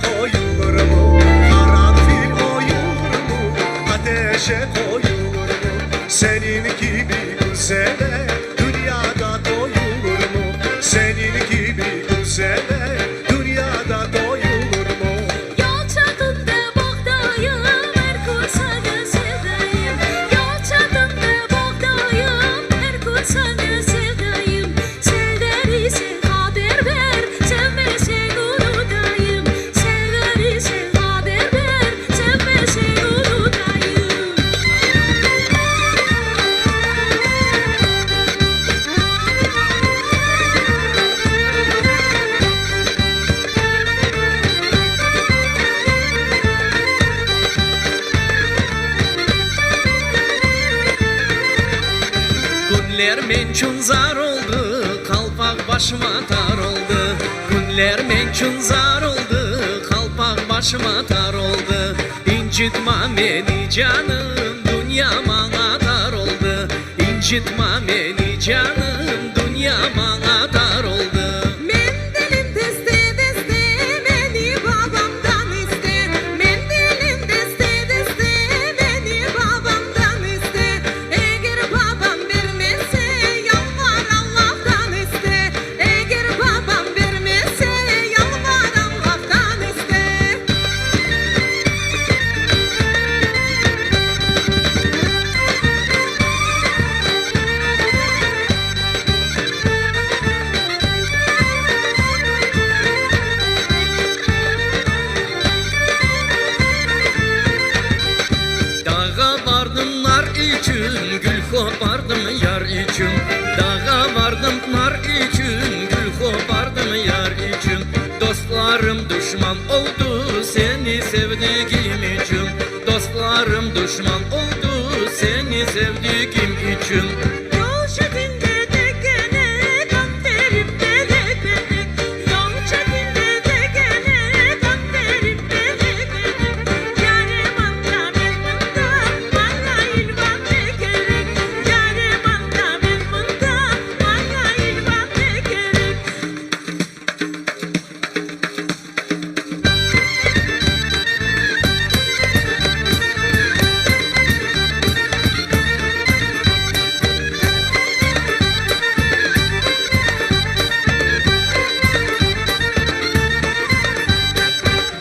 koyulur mu? Karanfil oyulur mu? Ateşe koyulur mu? Senin gibi güzele dünyada doyulur mu? Senin gibi güzele dünyada doyulur mu? Yol çatında buğdayım, Erkut'a sevdayım. Yol çatında buğdayım, Erkut'a sevdayım. Sevdiysen haber ver, sevmesen unutayım. Sevdiysen haber ver, sevmesen unutayım. Günler mençun zar oldu, kalpak başıma tar oldu. Günler mençun zar oldu, kalpak başıma tar oldu. İncitme beni canım, dünya bana dar oldu. İncitme beni canım, dünya bana dar oldu. Mendilim deste deste, beni babamdan iste. Mendilim deste deste, beni babamdan iste. Eğer babam vermezse, yalvar Allah'tan iste. Eğer babam vermezse, yalvar Allah'tan iste. Dağa vardım nar için, gül kopardım yar için. Dağa vardım nar için, gül kopardım yar için. Dostlarım düşman oldu seni sevdiğim için. Dostlarım düşman oldu seni sevdiğim için. Yol çetinde de gene kan terim belek belek. Yol çetinde de gene kan terim belek belek. Yarim anda ben bunda, bana ilvan ne gerek. Yarim anda ben bunda, bana ilvan ne gerek.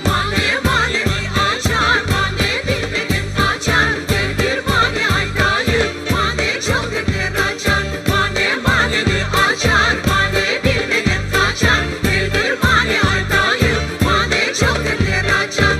Mane manemi açar, mane bilmeden kaçar. Gel bir mane aydayım, mane çılgınlar açar. Mane manemi açar, mane bilmeden kaçar. Gel bir mane aydayım, mane çılgınlar açar.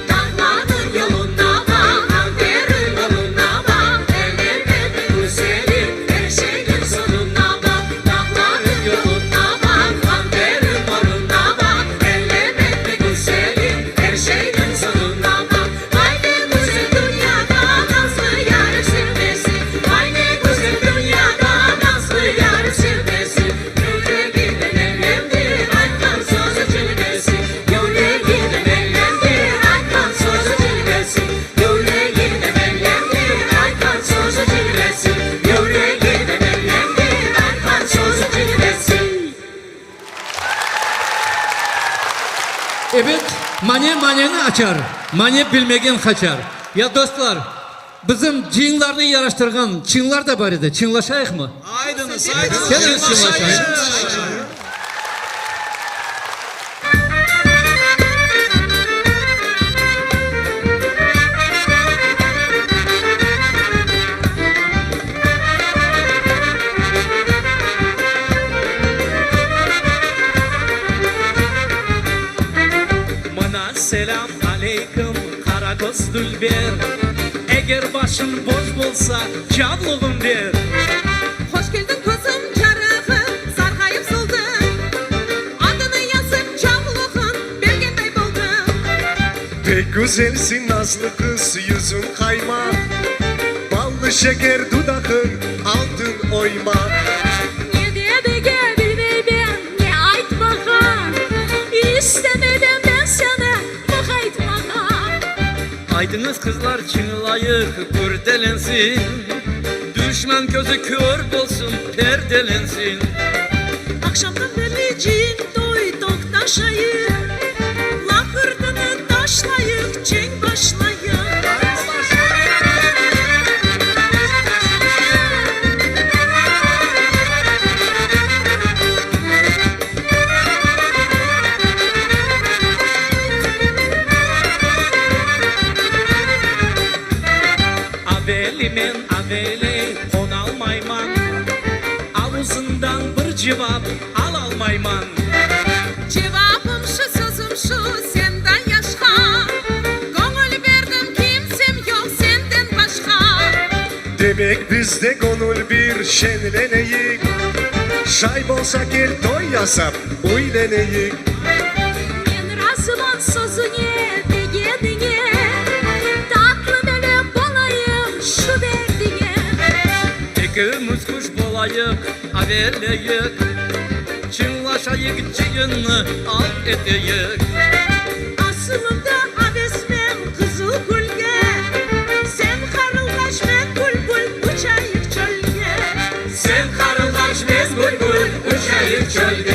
Dağların yoluna bak, Ankara'nın yoluna bak. Eller bebe güzelim, her şeyin sonuna bak. Dağların yoluna bak, Ankara'nın yoluna bak. Eller bebe güzelim, her şeyin sonuna bak. Vay ne güzel dünyada nazlı yar sevmesin. Vay ne güzel dünyada nazlı yar sevmesin. Yüreğinden ellemdir, aykan sözü cilvesin. Yüreğinden ellemdir, aykan sözü cilvesin. Yüreğinden ellemdir, aykan sözü cilvesin. Yüreğinden ellemdir, aykan sözü cilvesin. Evet, mane maneni açar, mane bilmegen kaçar. Ya dostlar, bizim cinlarını yarıştırgan Çinlar da var idi. Çinlaşayık mı? Aydınız, Gelin Çinlaşayık. Bana selam aleyküm Karakoz Dülber. Eğer başın boş bolsa canlığın der. Hoş geldin kızım çarıkım, sargayıp soldum. Adını yazıp çamlıkın, belgenden buldum. Pek güzelsin nazlı kız, yüzün kayma. Ballı şeker dudakın, altın oyma. Ne diye bege bilmey ben, ne ait bakan. İstemedim ben sana, Haydınız kızlar çınlayık kurdelensin, düşman gözü kör olsun perdelensin. Akşamdan beri cin doyduk taşayık, lakırdını taşlayık, çeng başlayık. Aveli men aveli on almayman, ağzından bir cevap almayman. Cevabım şu, sözüm şu, senden yaşa. Gönül verdim, kimsem yok senden başka. Demek bizde gönül bir şenleneyik. Şay bolsa gel toy yasap uyleneyik. Ben razıman sözüne degedine, tatlı melem olayım şu derdine. İkimiz kuş bulayık, averleyik, çınlaşayık, cıyını al edeyik. Aslında abesmem kızıl gülge, sen karıldaş ben bülbül uçayık çölge. Sen karıldaş biz bülbül uçayık çölge.